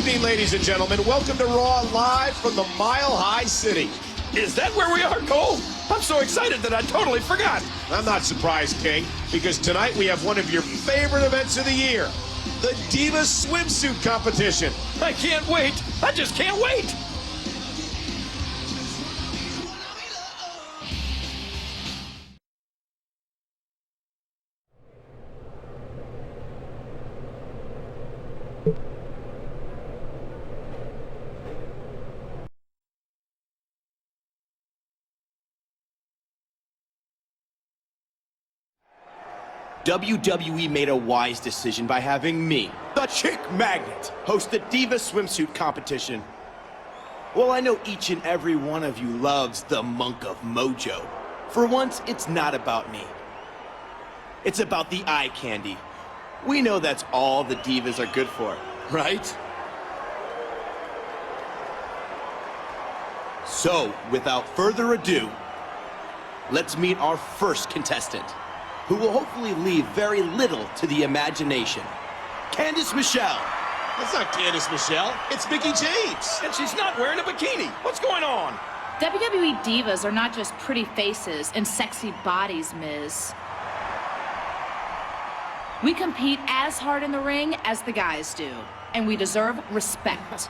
evening, ladies and gentlemen. Welcome to Raw, live from the Mile High City. Is that where we are, Cole? I'm so excited that I totally forgot. I'm not surprised, King, because tonight we have one of your favorite events of the year, the Diva swimsuit competition. I can't wait. I just can't wait. WWE made a wise decision by having me, the Chick Magnet, host the Diva swimsuit competition. Well, I know each and every one of you loves the Monk of Mojo. For once, it's not about me. It's about the eye candy. We know that's all the divas are good for, right? So, without further ado, let's meet our first contestant, who will hopefully leave very little to the imagination. Candice Michelle. That's not Candice Michelle. It's Mickie James. And she's not wearing a bikini. What's going on? WWE divas are not just pretty faces and sexy bodies, Miz. We compete as hard in the ring as the guys do, and we deserve respect.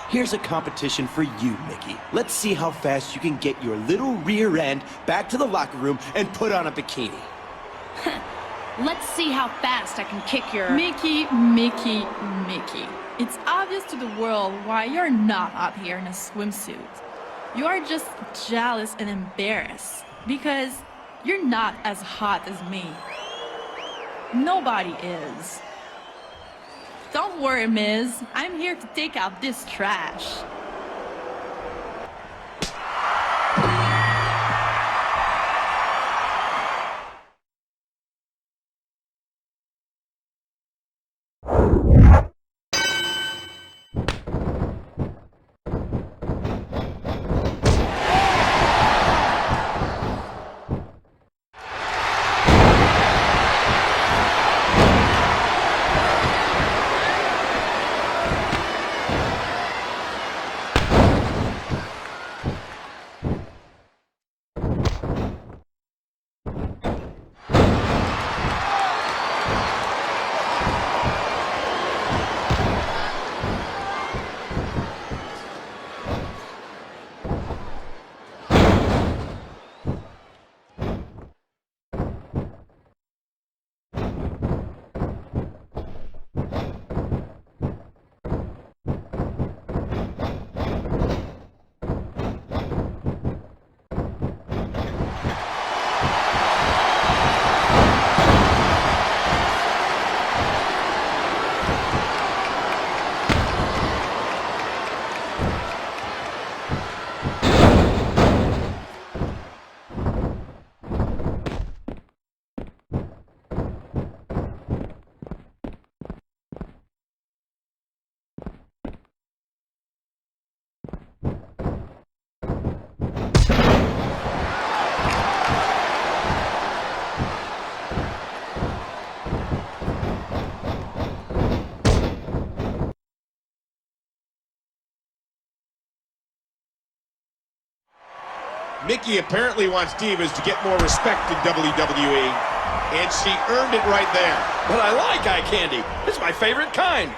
Here's a competition for you, Mickie. Let's see how fast you can get your little rear end back to the locker room and put on a bikini. Let's see how fast I can kick your... Mickie. It's obvious to the world why you're not out here in a swimsuit. You are just jealous and embarrassed because you're not as hot as me. Nobody is. Don't worry, Miz. I'm here to take out this trash. Mickie apparently wants divas to get more respect in WWE, and she earned it right there. But I like eye candy. It's my favorite kind.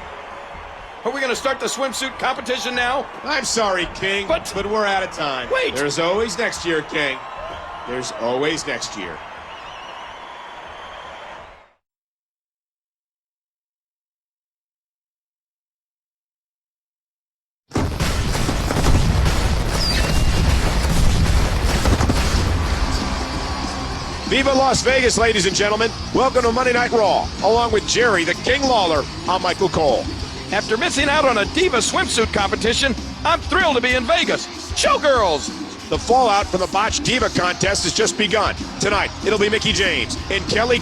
Are we going to start the swimsuit competition now? I'm sorry, King, but we're out of time. Wait! There's always next year, King. There's always next year. Viva Las Vegas, ladies and gentlemen. Welcome to Monday Night Raw, along with Jerry, the King Lawler. I'm Michael Cole. After missing out on a Diva swimsuit competition, I'm thrilled to be in Vegas. Showgirls! The fallout from the botched Diva contest has just begun. Tonight, it'll be Mickie James and Kelly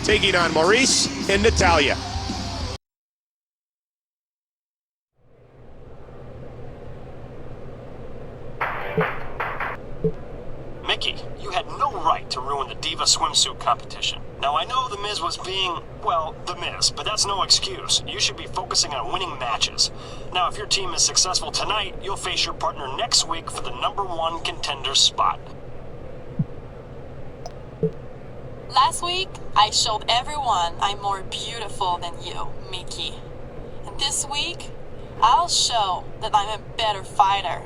taking on Maurice and Natalya. Mickie, you had no right to ruin the Diva swimsuit competition. Now, I know The Miz was being, well, The Miz, but that's no excuse. You should be focusing on winning matches. Now, if your team is successful tonight, you'll face your partner next week for the #1 contender spot. Last week, I showed everyone I'm more beautiful than you, Mickie. And this week, I'll show that I'm a better fighter.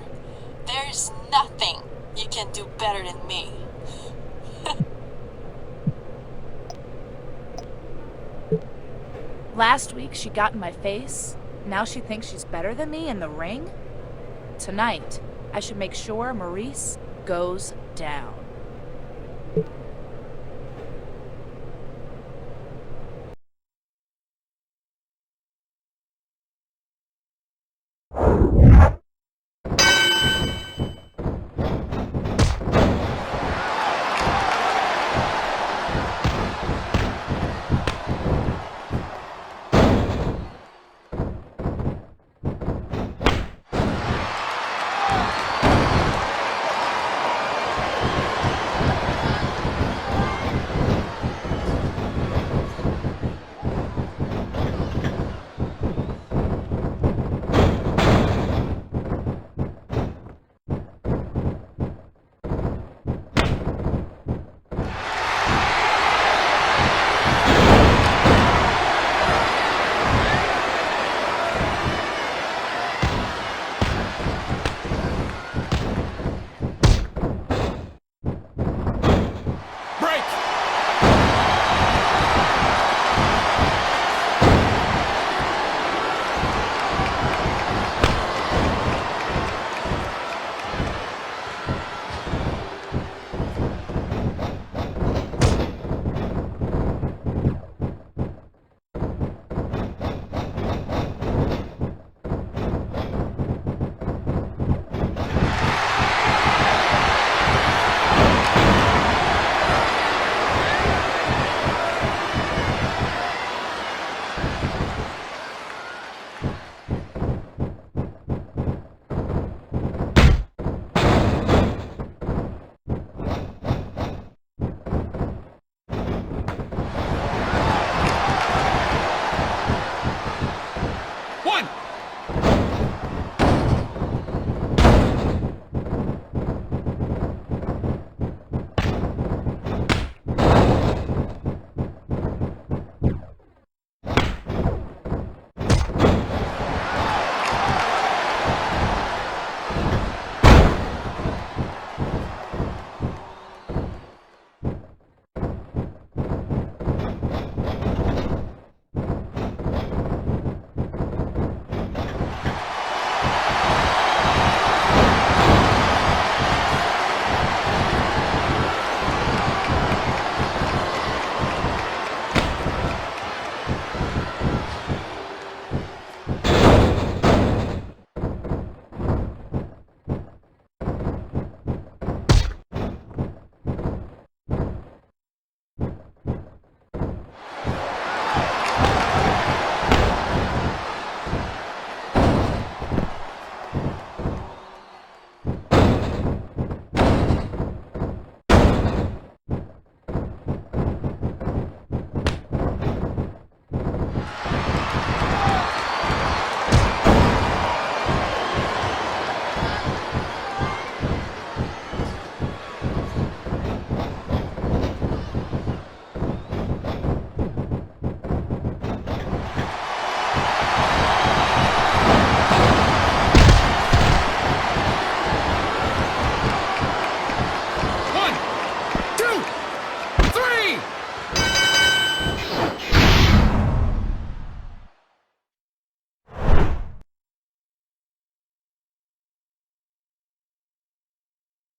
There's nothing you can do better than me. Last week she got in my face. Now she thinks she's better than me in the ring? Tonight, I should make sure Maurice goes down.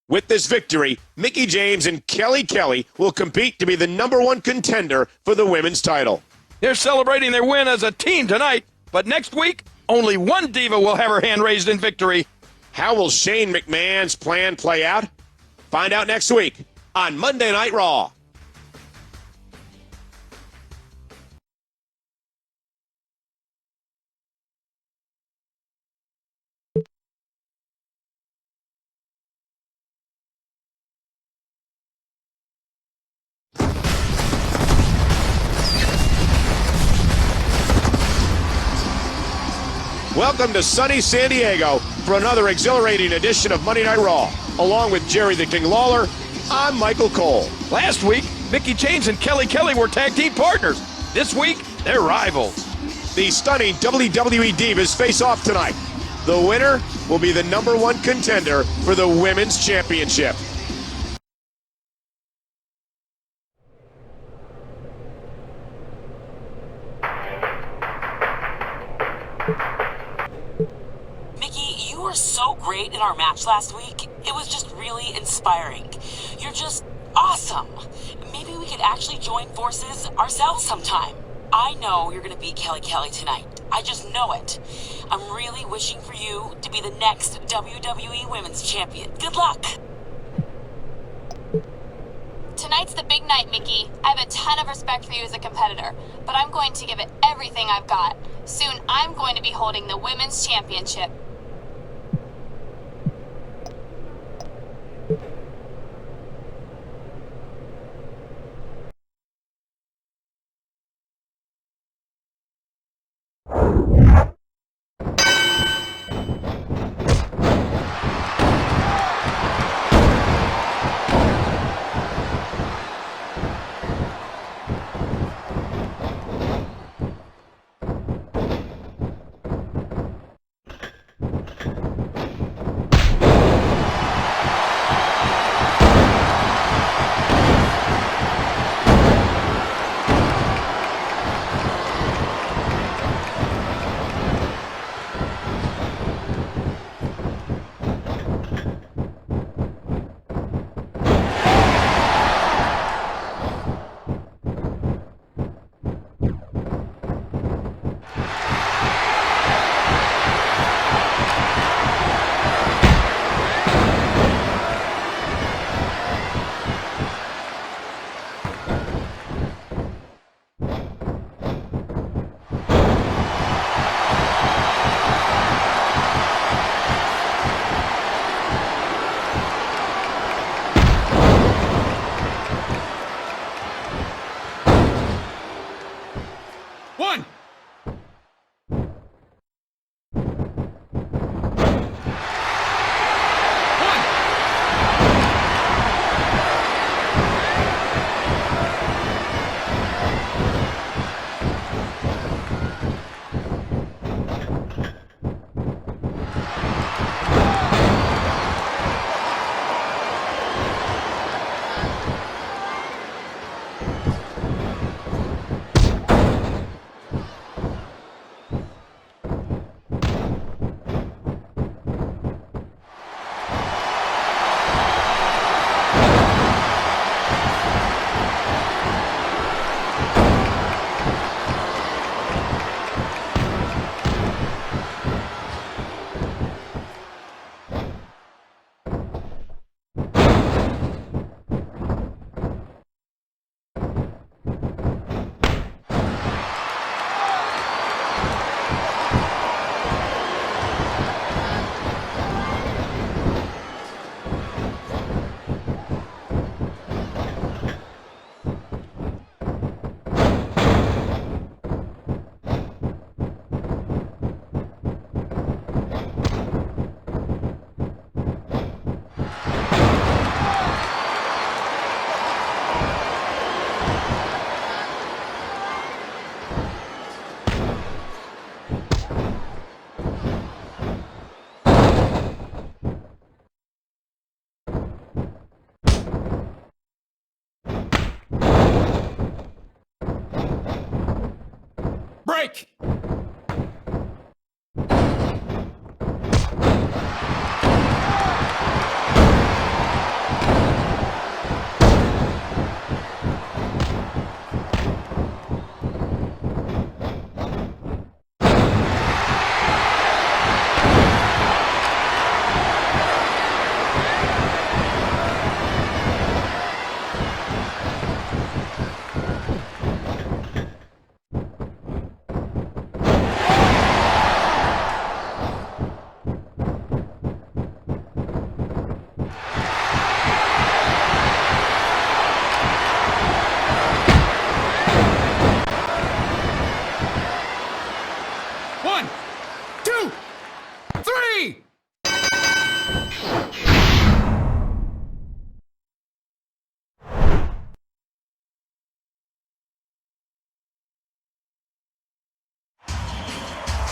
With this victory, Mickie James and Kelly Kelly will compete to be the #1 contender for the women's title. They're celebrating their win as a team tonight, but next week, only one diva will have her hand raised in victory. How will Shane McMahon's plan play out? Find out next week on Monday Night Raw. Welcome to sunny San Diego for another exhilarating edition of Monday Night Raw. Along with Jerry the King Lawler, I'm Michael Cole. Last week, Mickie James and Kelly Kelly were tag team partners. This week, they're rivals. The stunning WWE Divas face off tonight. The winner will be the #1 contender for the Women's Championship. Mickie, you were so great in our match last week. It was just really inspiring. You're just awesome. Maybe we could actually join forces ourselves sometime. I know you're gonna beat Kelly Kelly tonight. I just know it. I'm really wishing for you to be the next WWE Women's Champion. Good luck! Tonight's the big night, Mickie. I have a ton of respect for you as a competitor, but I'm going to give it everything I've got. Soon, I'm going to be holding the Women's Championship. One. Break!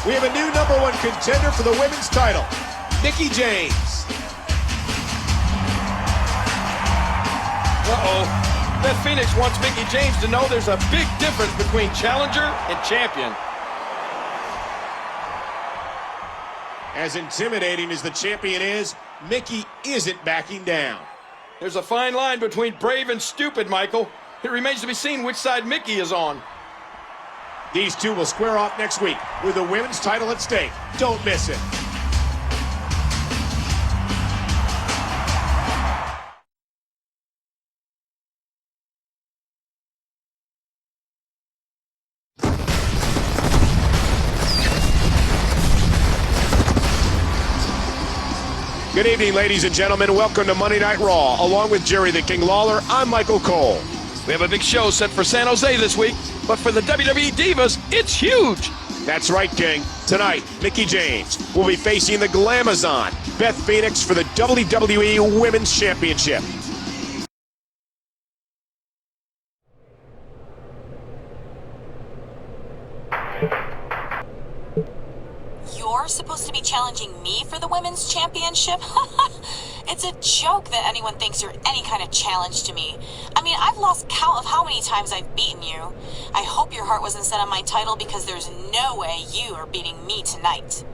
we have a new #1 contender for the women's title, Mickie James. Uh-oh. Beth Phoenix wants Mickie James to know there's a big difference between challenger and champion. As intimidating as the champion is, Mickie isn't backing down. There's a fine line between brave and stupid, Michael. It remains to be seen which side Mickie is on. These two will square off next week with the women's title at stake. Don't miss it. Good evening, ladies and gentlemen. Welcome to Monday Night Raw. Along with Jerry the King Lawler, I'm Michael Cole. We have a big show set for San Jose this week, but for the WWE Divas, it's huge. That's right, King. Tonight, Mickie James will be facing the Glamazon, Beth Phoenix, for the WWE Women's Championship. You're supposed to be challenging me for the women's championship? It's a joke that anyone thinks you're any kind of challenge to me. I mean, I've lost count of how many times I've beaten you. I hope your heart wasn't set on my title because there's no way you are beating me tonight.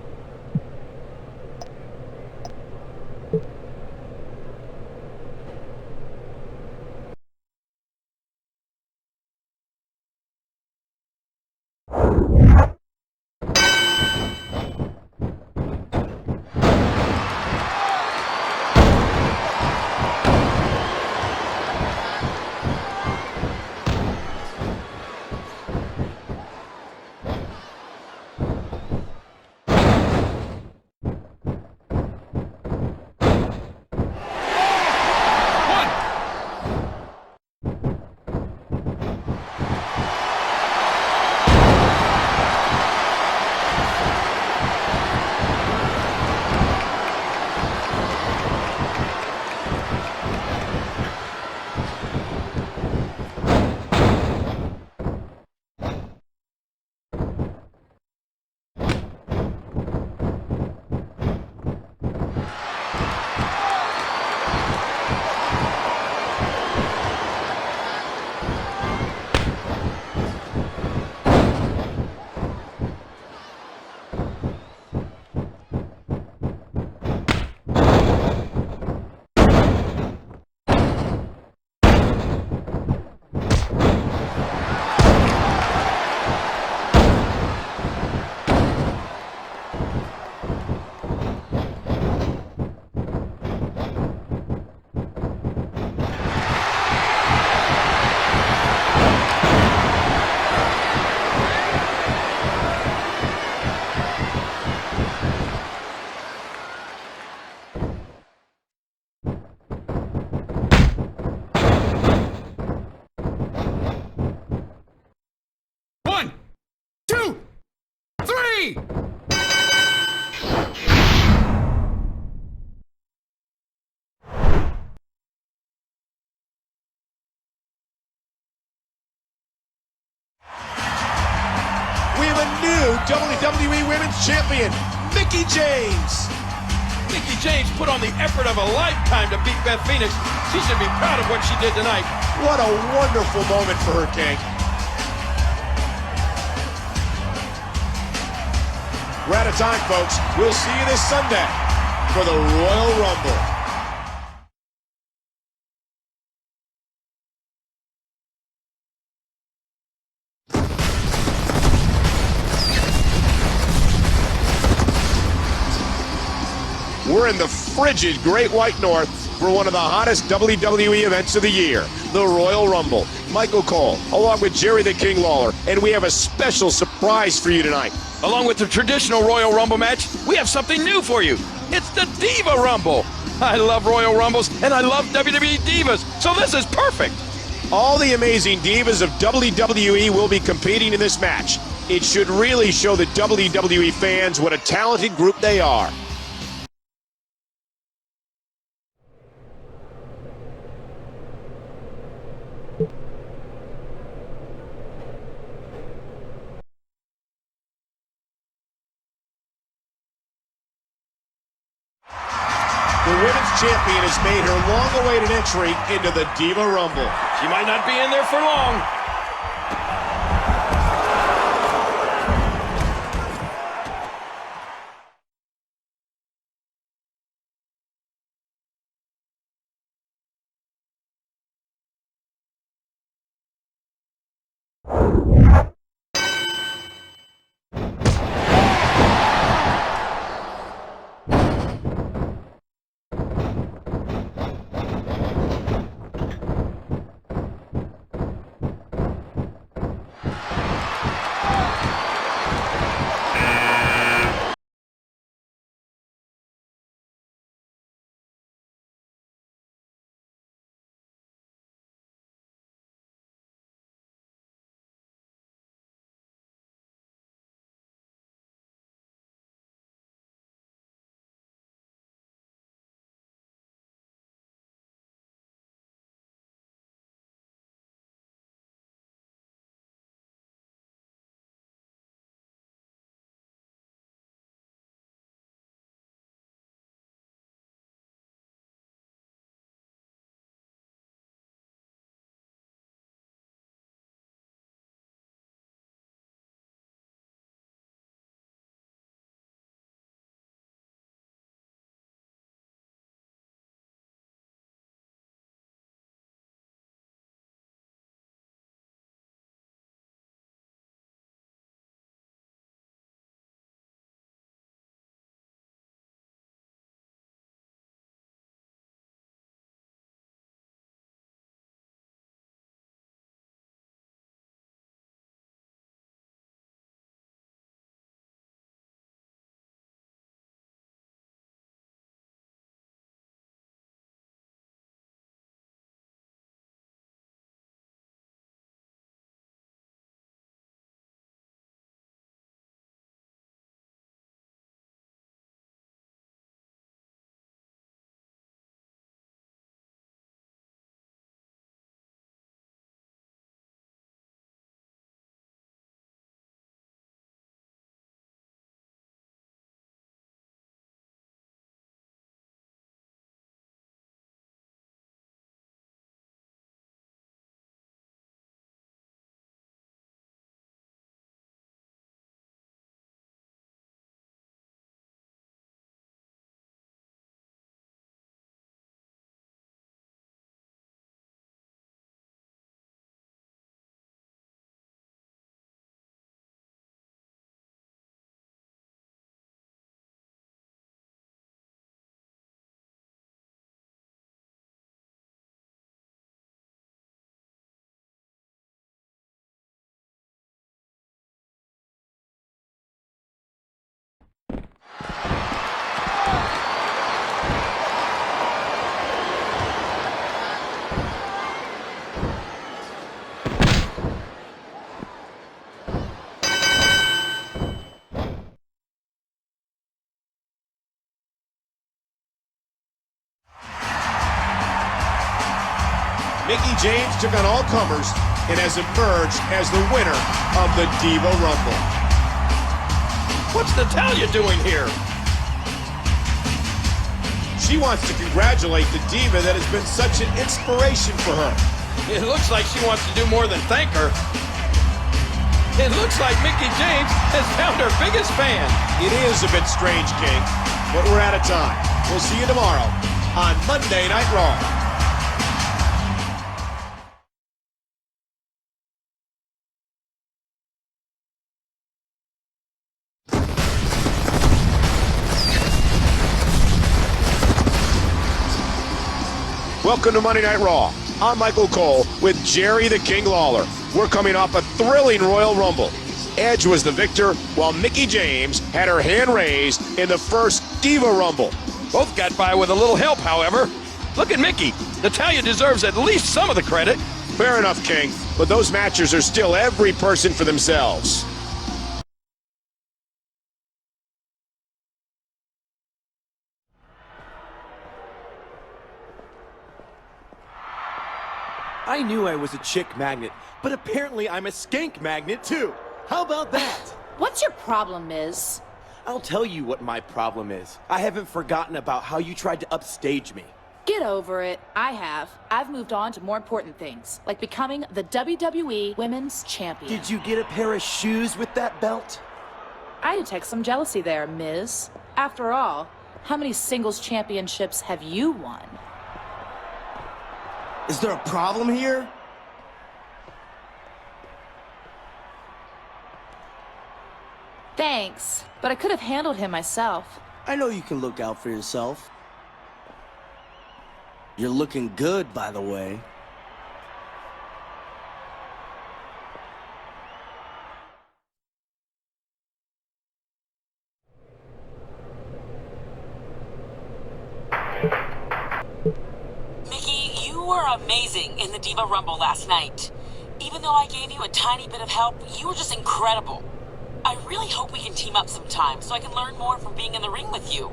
WWE Women's Champion, Mickie James. Mickie James put on the effort of a lifetime to beat Beth Phoenix. She should be proud of what she did tonight. What a wonderful moment for her, King. We're out of time, folks. We'll see you this Sunday for the Royal Rumble. We're in the frigid Great White North for one of the hottest WWE events of the year, the Royal Rumble. Michael Cole, along with Jerry the King Lawler, and we have a special surprise for you tonight. Along with the traditional Royal Rumble match, we have something new for you. It's the Diva Rumble. I love Royal Rumbles, and I love WWE Divas, so this is perfect. All the amazing divas of WWE will be competing in this match. It should really show the WWE fans what a talented group they are. The women's champion has made her long-awaited entry into the Diva Rumble. She might not be in there for long. Mickie James took on all comers and has emerged as the winner of the Diva Rumble. What's Natalya doing here? She wants to congratulate the Diva that has been such an inspiration for her. It looks like she wants to do more than thank her. It looks like Mickie James has found her biggest fan. It is a bit strange, King, but we're out of time. We'll see you tomorrow on Monday Night Raw. Welcome to Monday Night Raw. I'm Michael Cole with Jerry the King Lawler. We're coming off a thrilling Royal Rumble. Edge was the victor, while Mickie James had her hand raised in the first Diva Rumble. Both got by with a little help, however. Look at Mickie. Natalya deserves at least some of the credit. Fair enough, King, but those matches are still every person for themselves. I knew I was a chick magnet, but apparently I'm a skank magnet too. How about that? What's your problem, Miz? I'll tell you what my problem is. I haven't forgotten about how you tried to upstage me. Get over it. I have. I've moved on to more important things, like becoming the WWE Women's Champion. Did you get a pair of shoes with that belt? I detect some jealousy there, Miz. After all, how many singles championships have you won? Is there a problem here? Thanks, but I could have handled him myself. I know you can look out for yourself. You're looking good, by the way. Mickie, you were amazing in the Diva Rumble last night. Even though I gave you a tiny bit of help, you were just incredible. I really hope we can team up sometime so I can learn more from being in the ring with you.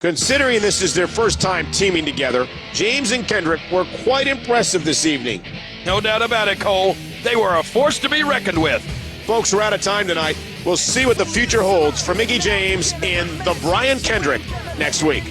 Considering this is their first time teaming together, James and Kendrick were quite impressive this evening. No doubt about it, Cole. They were a force to be reckoned with. Folks, we're out of time tonight. We'll see what the future holds for Mickie James and the Brian Kendrick next week.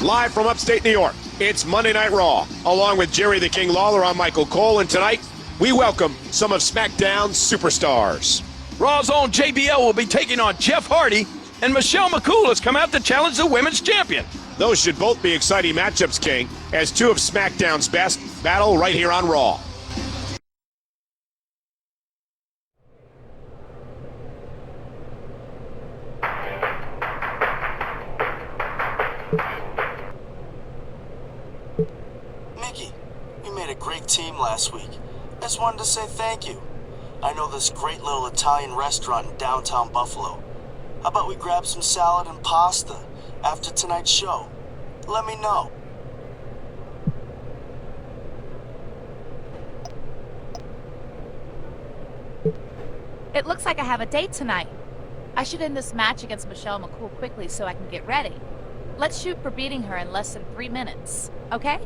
Live from upstate New York, it's Monday Night Raw. Along with Jerry the King Lawler, I'm Michael Cole, and tonight we welcome some of SmackDown's superstars. Raw's own JBL will be taking on Jeff Hardy, and Michelle McCool has come out to challenge the women's champion. Those should both be exciting matchups, King, as two of SmackDown's best battle right here on Raw. Mickie, we made a great team last week. I just wanted to say thank you. I know this great little Italian restaurant in downtown Buffalo. How about we grab some salad and pasta after tonight's show? Let me know. It looks like I have a date tonight. I should end this match against Michelle McCool quickly so I can get ready. Let's shoot for beating her in less than 3 minutes, okay?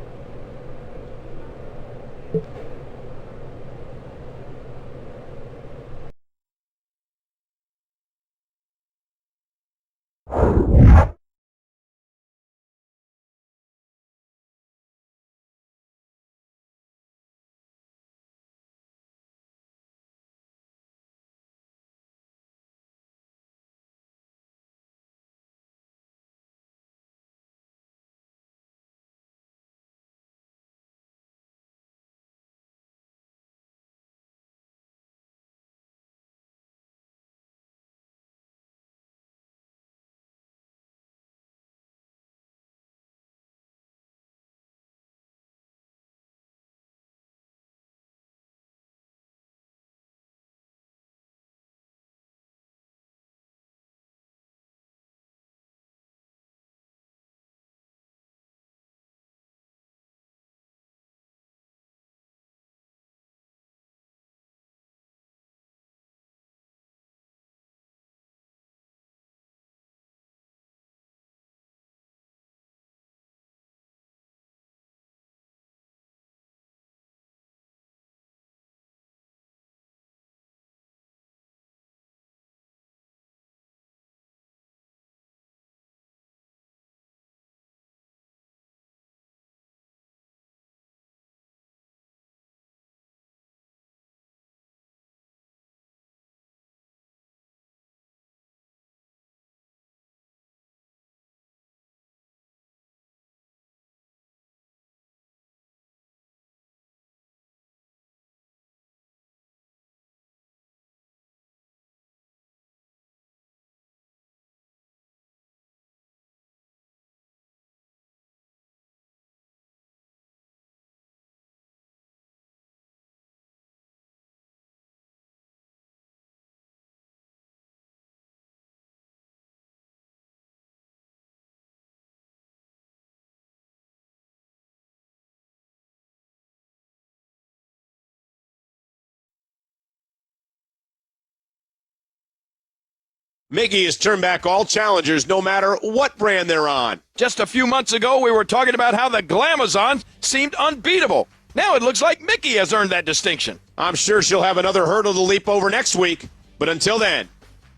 Mickie has turned back all challengers no matter what brand they're on. Just a few months ago, we were talking about how the Glamazons seemed unbeatable. Now it looks like Mickie has earned that distinction. I'm sure she'll have another hurdle to leap over next week. But until then,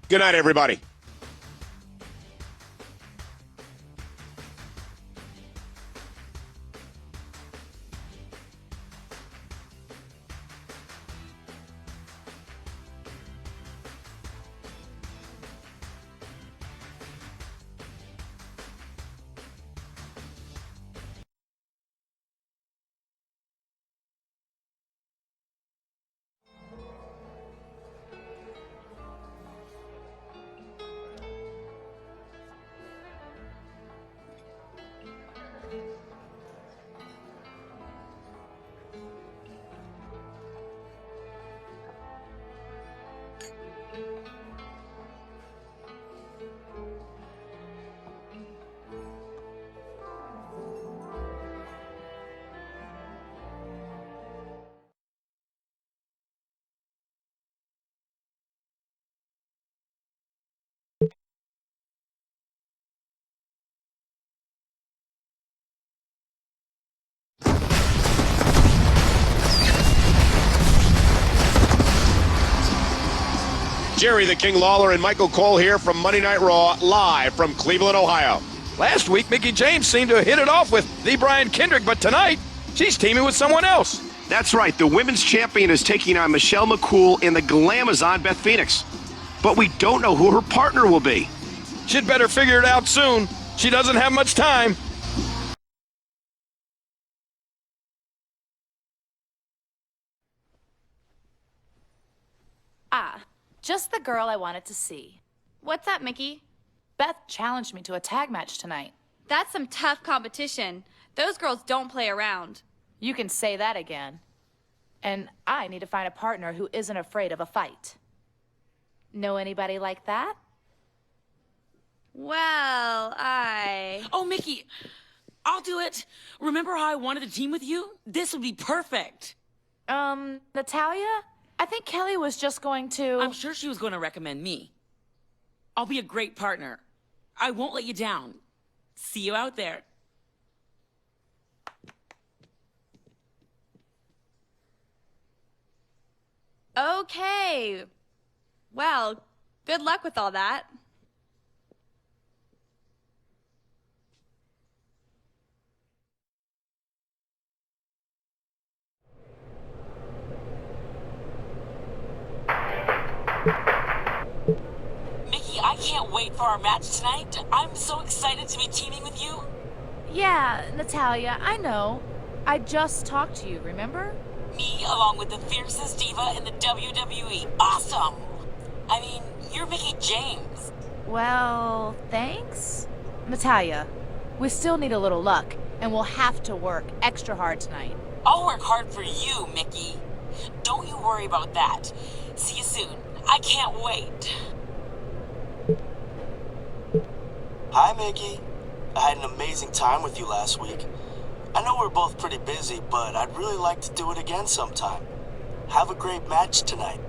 good night, everybody. Jerry the King Lawler and Michael Cole here from Monday Night Raw, live from Cleveland, Ohio. Last week, Mickie James seemed to hit it off with the Brian Kendrick, but tonight, she's teaming with someone else. That's right, the women's champion is taking on Michelle McCool in the Glamazon Beth Phoenix. But we don't know who her partner will be. She'd better figure it out soon. She doesn't have much time. Ah, just the girl I wanted to see. What's up, Mickie? Beth challenged me to a tag match tonight. That's some tough competition. Those girls don't play around. You can say that again. And I need to find a partner who isn't afraid of a fight. Know anybody like that? Well, Oh, Mickie, I'll do it. Remember how I wanted to team with you? This would be perfect. Natalya? I think Kelly was just going to... I'm sure she was going to recommend me. I'll be a great partner. I won't let you down. See you out there. Okay. Well, good luck with all that. Mickie, I can't wait for our match tonight. I'm so excited to be teaming with you. Yeah, Natalya, I know. I just talked to you, remember? Me, along with the fiercest diva in the WWE. Awesome! I mean, you're Mickie James. Well, thanks. Natalya, we still need a little luck, and we'll have to work extra hard tonight. I'll work hard for you, Mickie. Don't you worry about that. See you soon. I can't wait. Hi, Mickie. I had an amazing time with you last week. I know we're both pretty busy, but I'd really like to do it again sometime. Have a great match tonight.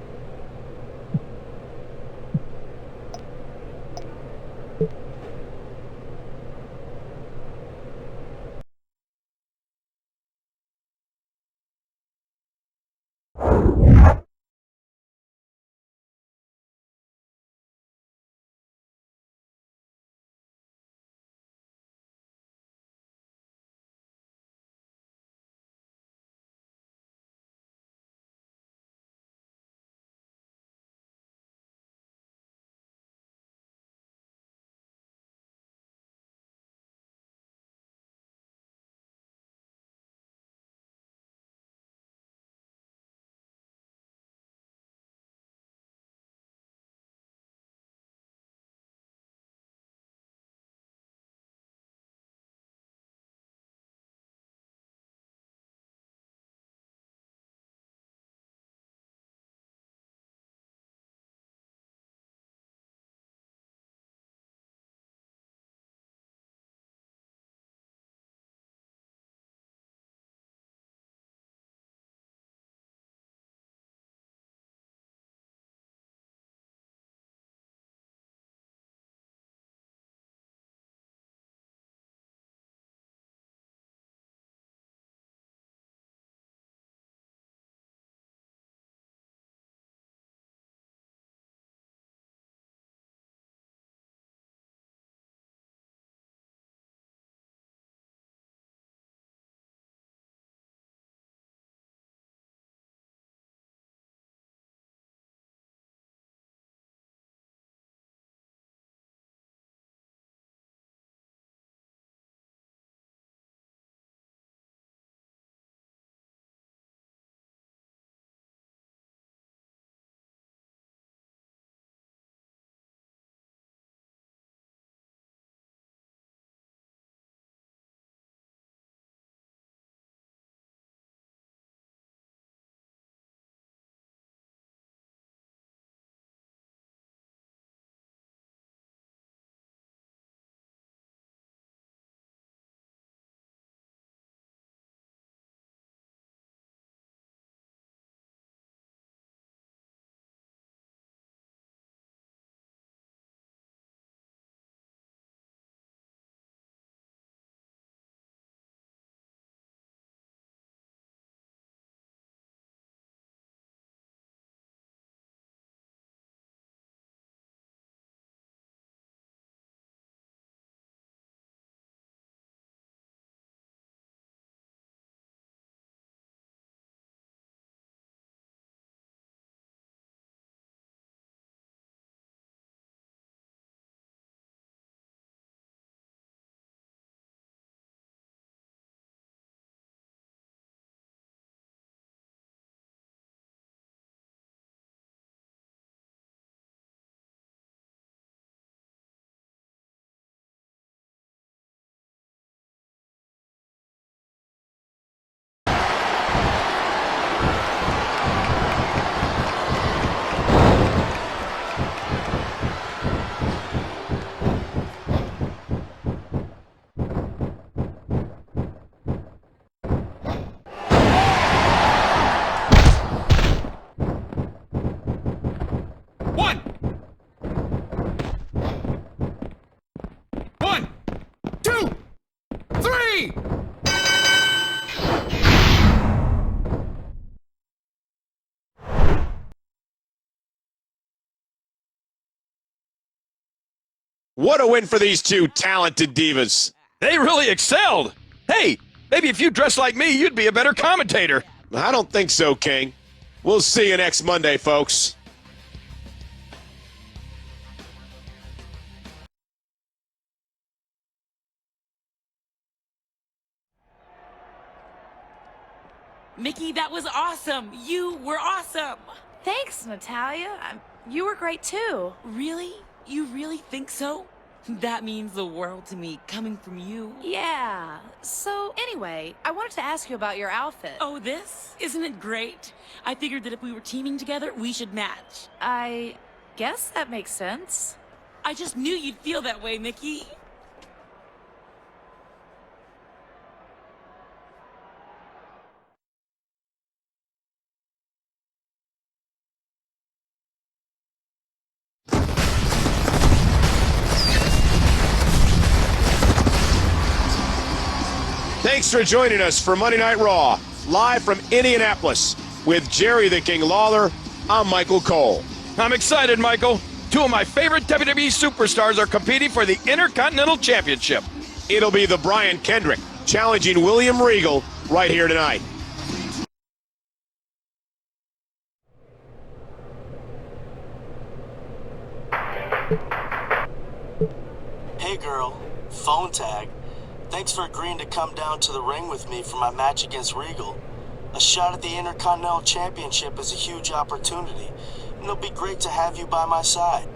1. 1, 2, 3. What a win for these two talented divas. They really excelled. Hey, maybe if you dressed like me, you'd be a better commentator. I don't think so, King. We'll see you next Monday, folks. Mickie, that was awesome. You were awesome. Thanks, Natalya. You were great too. Really? You really think so? That means the world to me, coming from you. Yeah. So anyway, I wanted to ask you about your outfit. Oh, this? Isn't it great? I figured that if we were teaming together, we should match. I guess that makes sense. I just knew you'd feel that way, Mickie. Thanks for joining us for Monday Night Raw, live from Indianapolis. With Jerry the King Lawler, I'm Michael Cole. I'm excited, Michael. 2 of my favorite WWE superstars are competing for the Intercontinental Championship. It'll be the Brian Kendrick challenging William Regal right here tonight. Hey girl, phone tag. Thanks for agreeing to come down to the ring with me for my match against Regal. A shot at the Intercontinental Championship is a huge opportunity, and it'll be great to have you by my side.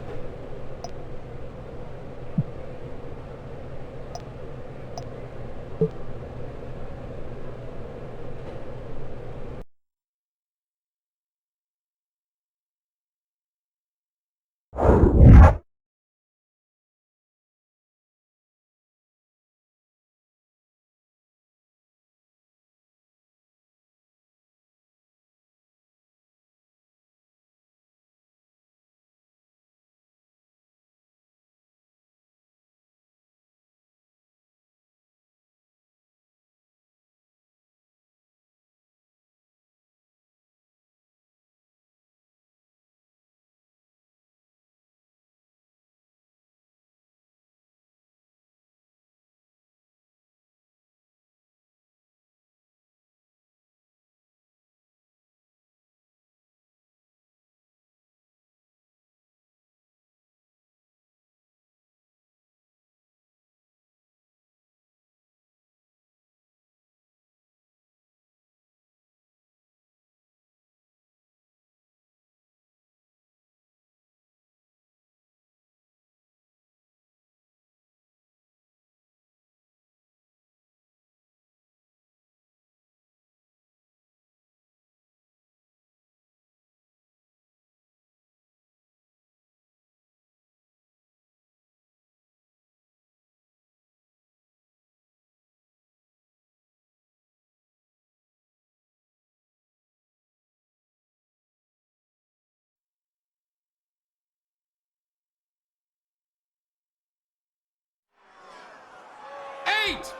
Eight,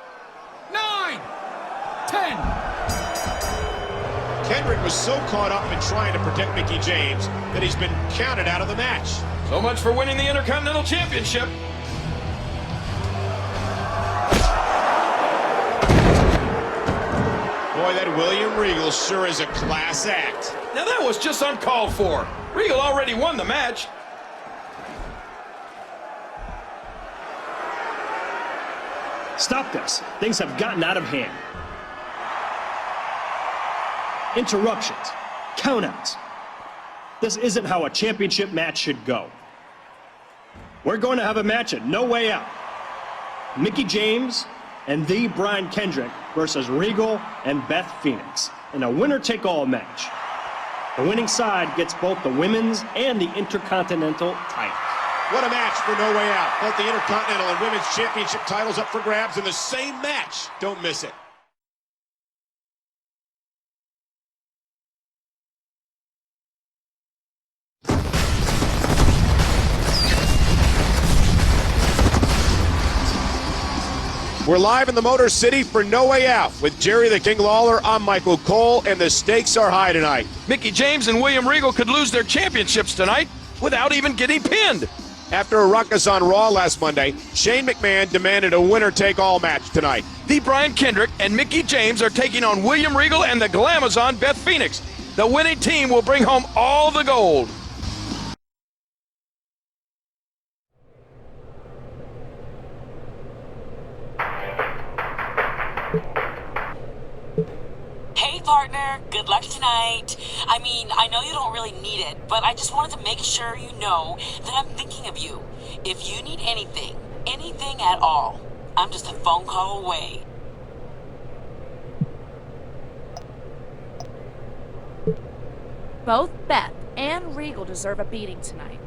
9, 10. Kendrick was so caught up in trying to protect Mickie James that he's been counted out of the match. So much for winning the Intercontinental Championship. Boy, that William Regal sure is a class act. Now that was just uncalled for. Regal already won the match. Stop this. Things have gotten out of hand. Interruptions. Countouts. This isn't how a championship match should go. We're going to have a match at No Way Out. Mickie James and the Brian Kendrick versus Regal and Beth Phoenix in a winner-take-all match. The winning side gets both the women's and the Intercontinental titles. What a match for No Way Out. Both the Intercontinental and Women's Championship titles up for grabs in the same match. Don't miss it. We're live in the Motor City for No Way Out with Jerry the King Lawler. I'm Michael Cole, and the stakes are high tonight. Mickie James and William Regal could lose their championships tonight without even getting pinned. After a ruckus on Raw last Monday, Shane McMahon demanded a winner-take-all match tonight. The Brian Kendrick and Mickie James are taking on William Regal and the Glamazon Beth Phoenix. The winning team will bring home all the gold. Hey partner, good luck tonight. I mean, I know you don't really need it, but I just wanted to make sure you know that I'm thinking of you. If you need anything at all, I'm just a phone call away. Both Beth and Regal deserve a beating tonight.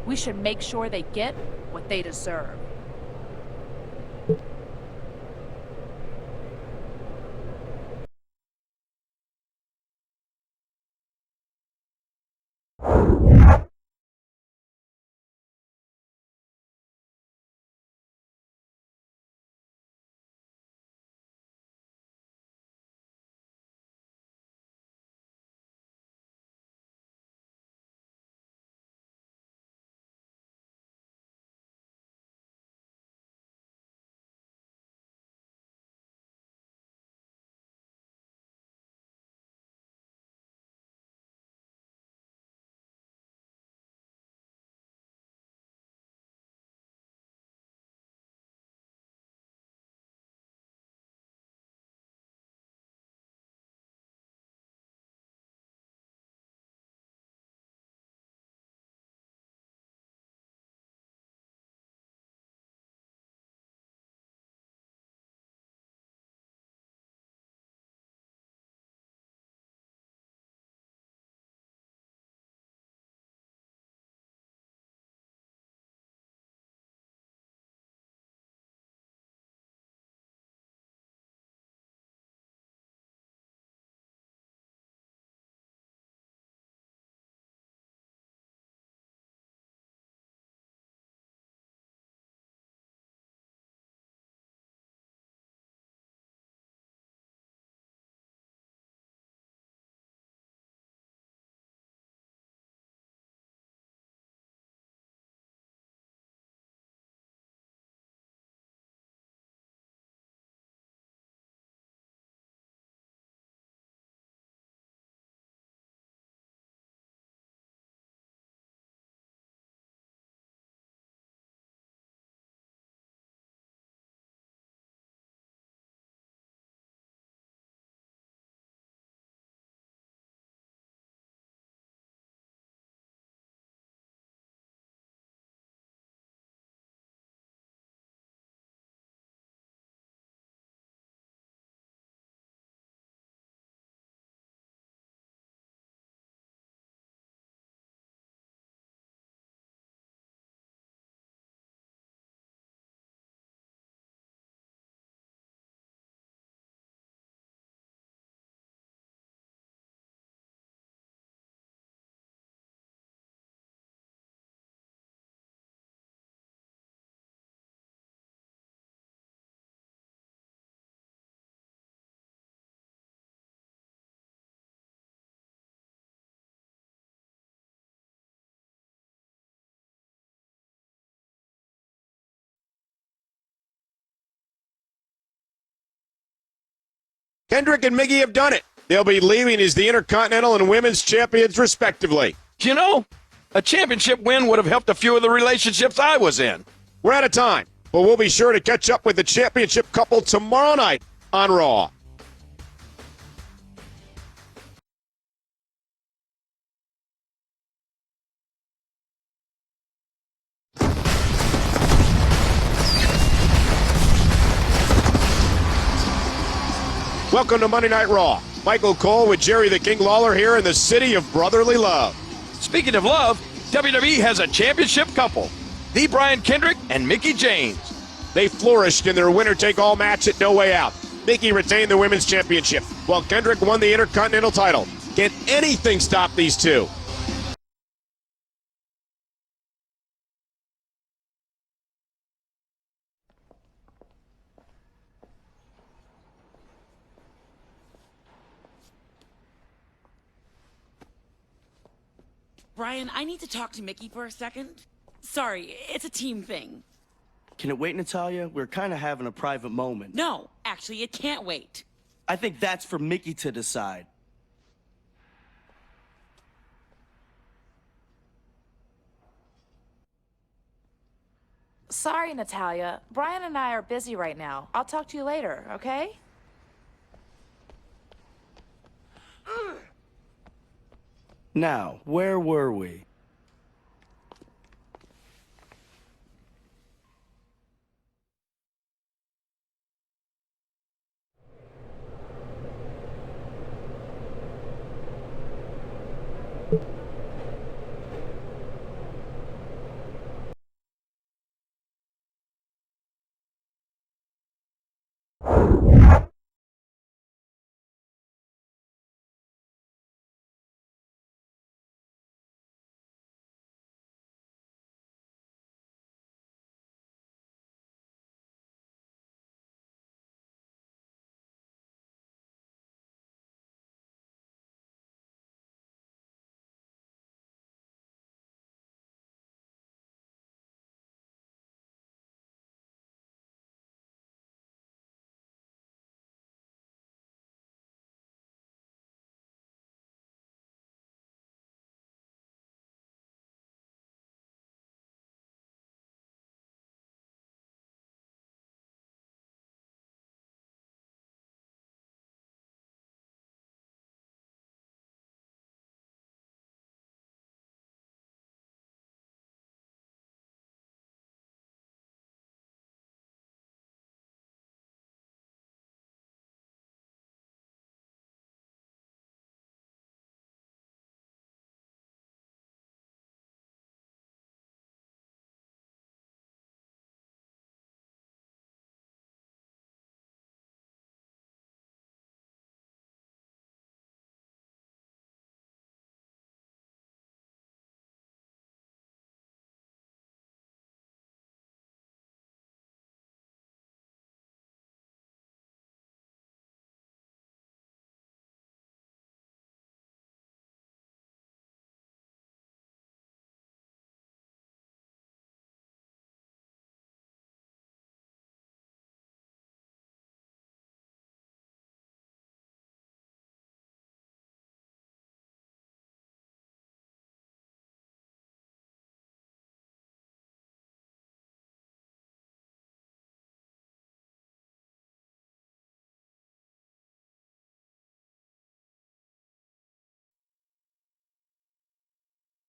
We should make sure they get what they deserve. Kendrick and Mickie have done it. They'll be leaving as the Intercontinental and Women's Champions, respectively. You know, a championship win would have helped a few of the relationships I was in. We're out of time, but we'll be sure to catch up with the championship couple tomorrow night on Raw. Welcome to Monday Night Raw. Michael Cole with Jerry the King Lawler here in the city of brotherly love. Speaking of love, WWE has a championship couple, the Brian Kendrick and Mickie James. They flourished in their winner-take-all match at No Way Out. Mickie retained the Women's Championship, while Kendrick won the Intercontinental title. Can anything stop these two? Brian, I need to talk to Mickie for a second. Sorry, it's a team thing. Can it wait, Natalya? We're kind of having a private moment. No, actually, it can't wait. I think that's for Mickie to decide. Sorry, Natalya. Brian and I are busy right now. I'll talk to you later, okay? Now, where were we?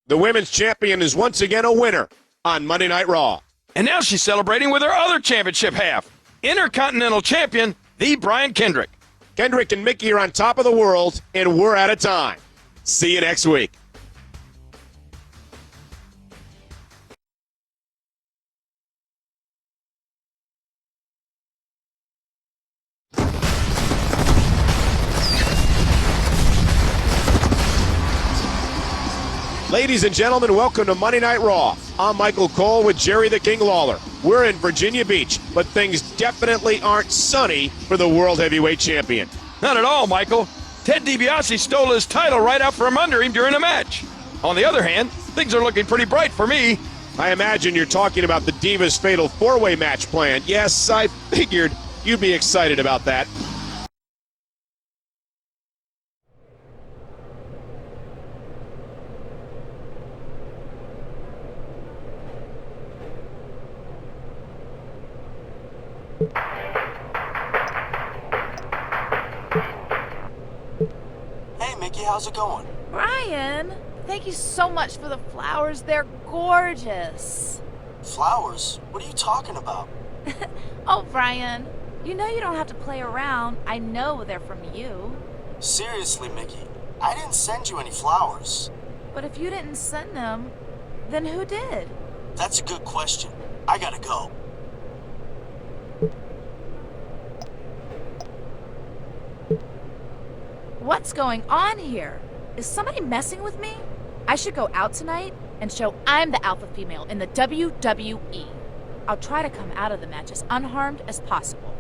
The women's champion is once again a winner on Monday Night Raw. And now she's celebrating with her other championship half, Intercontinental Champion, the Brian Kendrick. Kendrick and Mickie are on top of the world, and we're out of time. See you next week. Ladies and gentlemen, welcome to Monday Night Raw. I'm Michael Cole with Jerry the King Lawler. We're in Virginia Beach, but things definitely aren't sunny for the World Heavyweight Champion. Not at all, Michael. Ted DiBiase stole his title right out from under him during a match. On the other hand, things are looking pretty bright for me. I imagine you're talking about the Divas Fatal 4-Way match plan. Yes, I figured you'd be excited about that. Hey, Mickie, how's it going? Brian, thank you so much for the flowers. They're gorgeous. Flowers? What are you talking about? Oh, Brian, you know you don't have to play around. I know they're from you. Seriously, Mickie, I didn't send you any flowers. But if you didn't send them, then who did? That's a good question. I gotta go. What's going on here? Is somebody messing with me? I should go out tonight and show I'm the alpha female in the WWE. I'll try to come out of the match as unharmed as possible.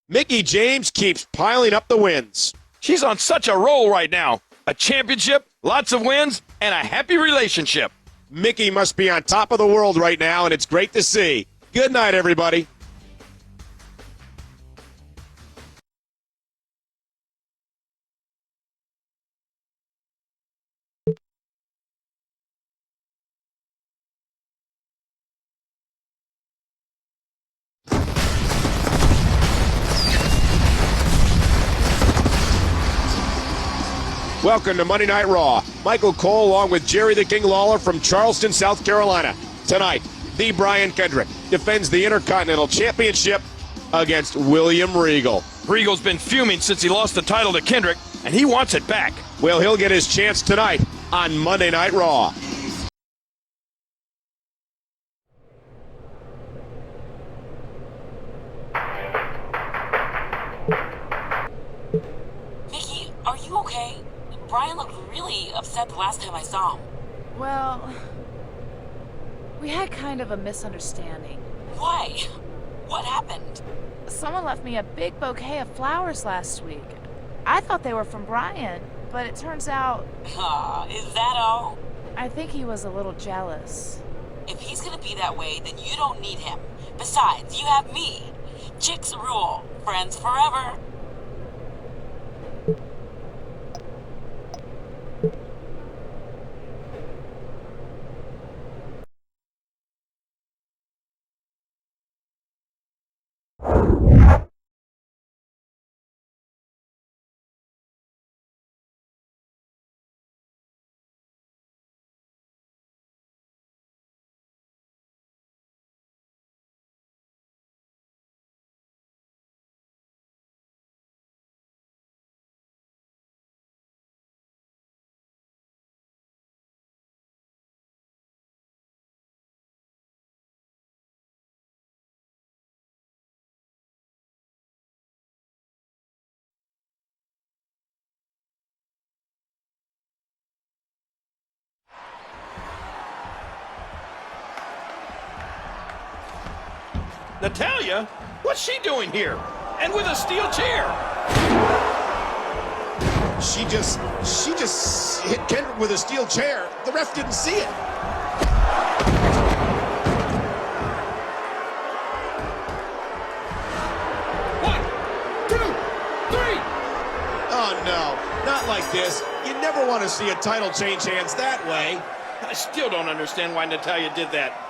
Mickie James keeps piling up the wins. She's on such a roll right now. A championship, lots of wins, and a happy relationship. Mickie must be on top of the world right now, and it's great to see. Good night, everybody. Welcome to Monday Night Raw. Michael Cole along with Jerry the King Lawler from Charleston, South Carolina. Tonight, the Brian Kendrick defends the Intercontinental Championship against William Regal. Regal's been fuming since he lost the title to Kendrick, and he wants it back. Well, he'll get his chance tonight on Monday Night Raw. Mickie, are you okay? Brian looked really upset the last time I saw him. Well, we had kind of a misunderstanding. Why? What happened? Someone left me a big bouquet of flowers last week. I thought they were from Brian, but it turns out... Is that all? I think he was a little jealous. If he's gonna be that way, then you don't need him. Besides, you have me. Chicks rule. Friends forever. Natalya? What's she doing here? And with a steel chair? She just hit Kendrick with a steel chair. The ref didn't see it. One, two, three. Oh, no. Not like this. You never want to see a title change hands that way. I still don't understand why Natalya did that.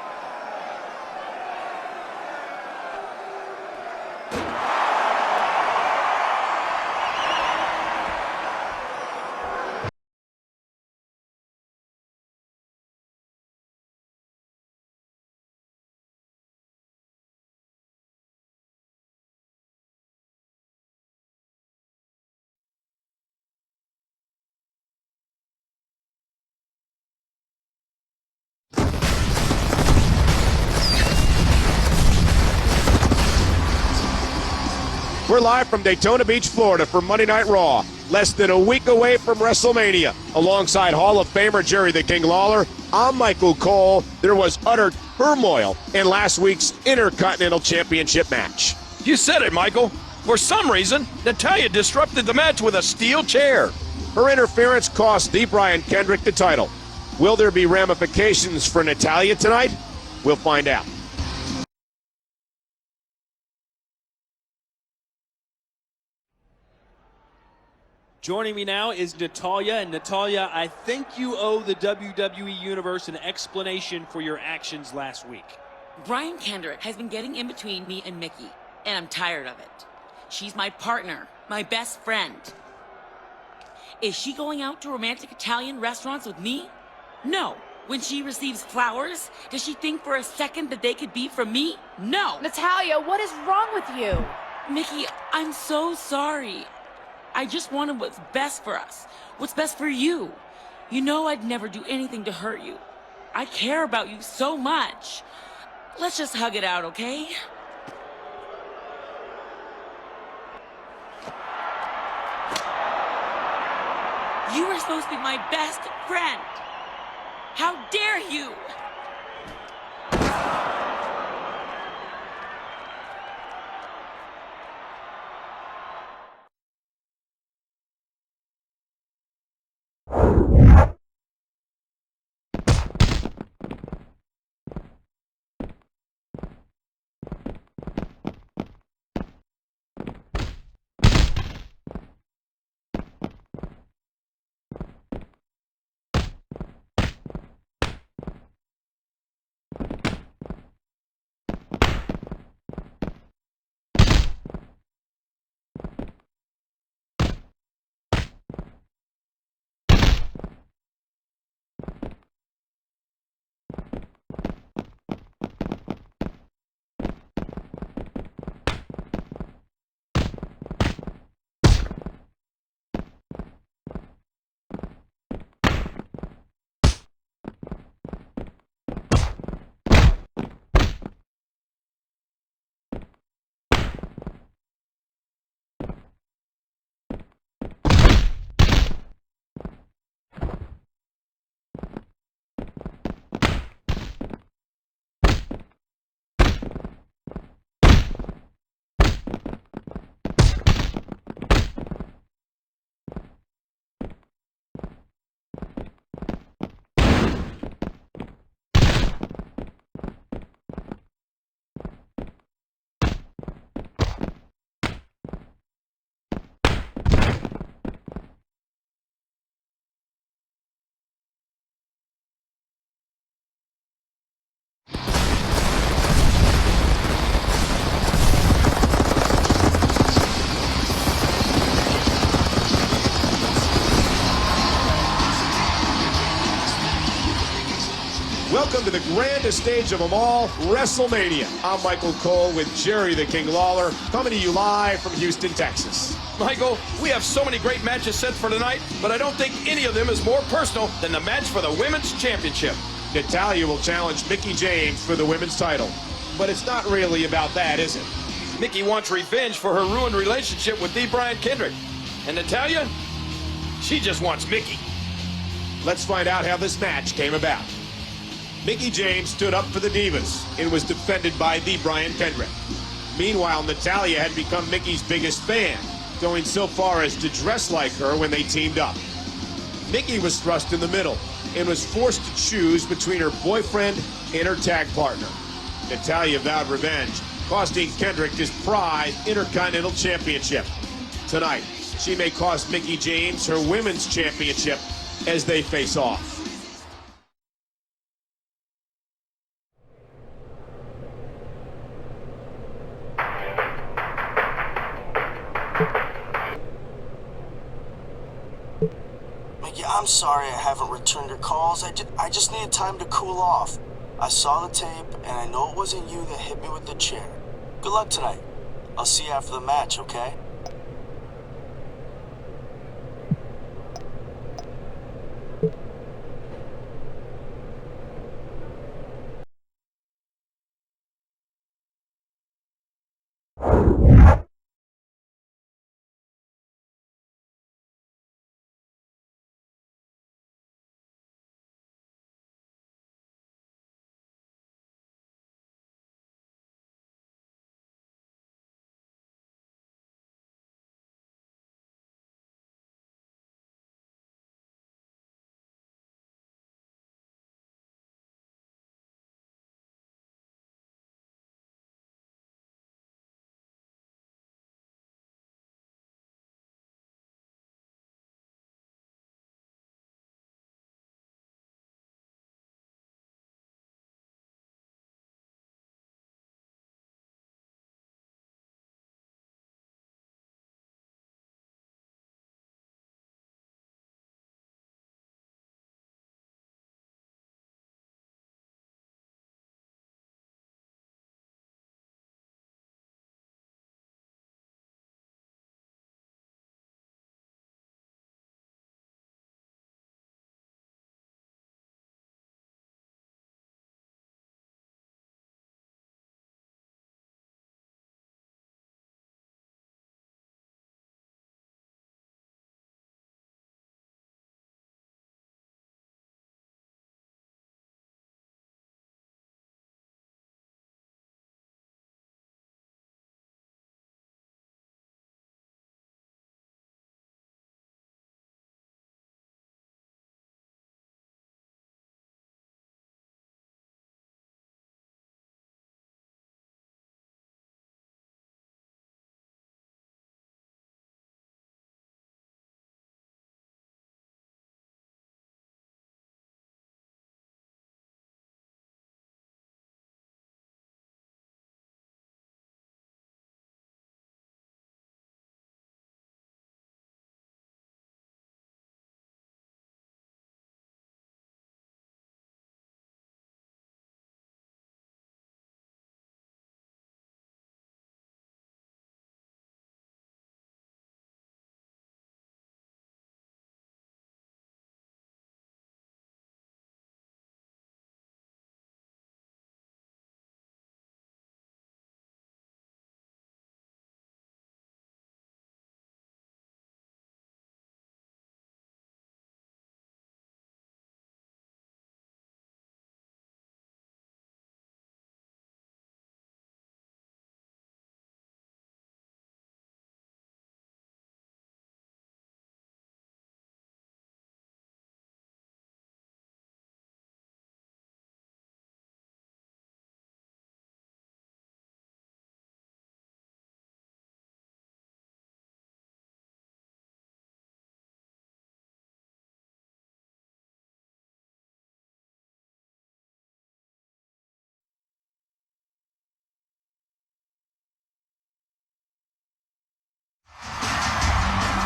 We're live from Daytona Beach, Florida for Monday Night Raw. Less than a week away from WrestleMania. Alongside Hall of Famer Jerry the King Lawler, I'm Michael Cole. There was utter turmoil in last week's Intercontinental Championship match. You said it, Michael. For some reason, Natalya disrupted the match with a steel chair. Her interference cost the Brian Kendrick the title. Will there be ramifications for Natalya tonight? We'll find out. Joining me now is Natalya, and Natalya, I think you owe the WWE Universe an explanation for your actions last week. Brian Kendrick has been getting in between me and Mickie, and I'm tired of it. She's my partner, my best friend. Is she going out to romantic Italian restaurants with me? No. When she receives flowers, does she think for a second that they could be from me? No. Natalya, what is wrong with you? Mickie, I'm so sorry. I just wanted what's best for us, what's best for you. You know I'd never do anything to hurt you. I care about you so much. Let's just hug it out, okay? You were supposed to be my best friend. How dare you? Welcome to the grandest stage of them all, Wrestlemania. I'm Michael Cole with Jerry the King Lawler, coming to you live from Houston, Texas. Michael, we have so many great matches set for tonight, but I don't think any of them is more personal than the match for the Women's Championship. Natalya will challenge Mickie James for the women's title. But it's not really about that, is it? Mickie wants revenge for her ruined relationship with the Brian Kendrick. And Natalya, she just wants Mickie. Let's find out how this match came about. Mickie James stood up for the Divas and was defended by the Brian Kendrick. Meanwhile, Natalya had become Mickie's biggest fan, going so far as to dress like her when they teamed up. Mickie was thrust in the middle and was forced to choose between her boyfriend and her tag partner. Natalya vowed revenge, costing Kendrick his prized Intercontinental Championship. Tonight, she may cost Mickie James her Women's Championship as they face off. Mickie, I'm sorry I haven't returned your calls. I just needed time to cool off. I saw the tape, and I know it wasn't you that hit me with the chair. Good luck tonight. I'll see you after the match, okay?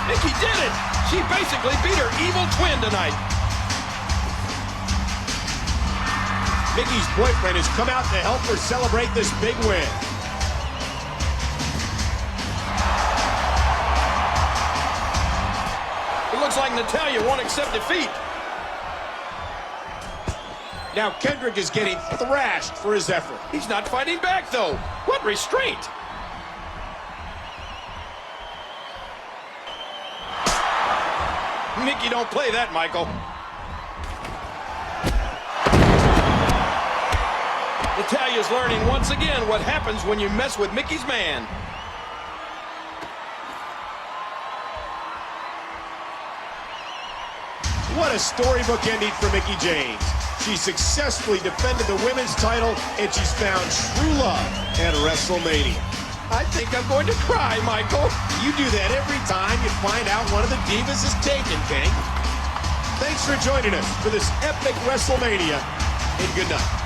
Mickie did it! She basically beat her evil twin tonight. Mickie's boyfriend has come out to help her celebrate this big win. It looks like Natalya won't accept defeat. Now Kendrick is getting thrashed for his effort. He's not fighting back, though. What restraint! Mickie, don't play that, Michael. Natalya's learning once again what happens when you mess with Mickie's man. What a storybook ending for Mickie James. She successfully defended the women's title, and she's found true love at WrestleMania. I think I'm going to cry, Michael. You do that every time you find out one of the Divas is taken, King. Thanks for joining us for this epic WrestleMania, and good night.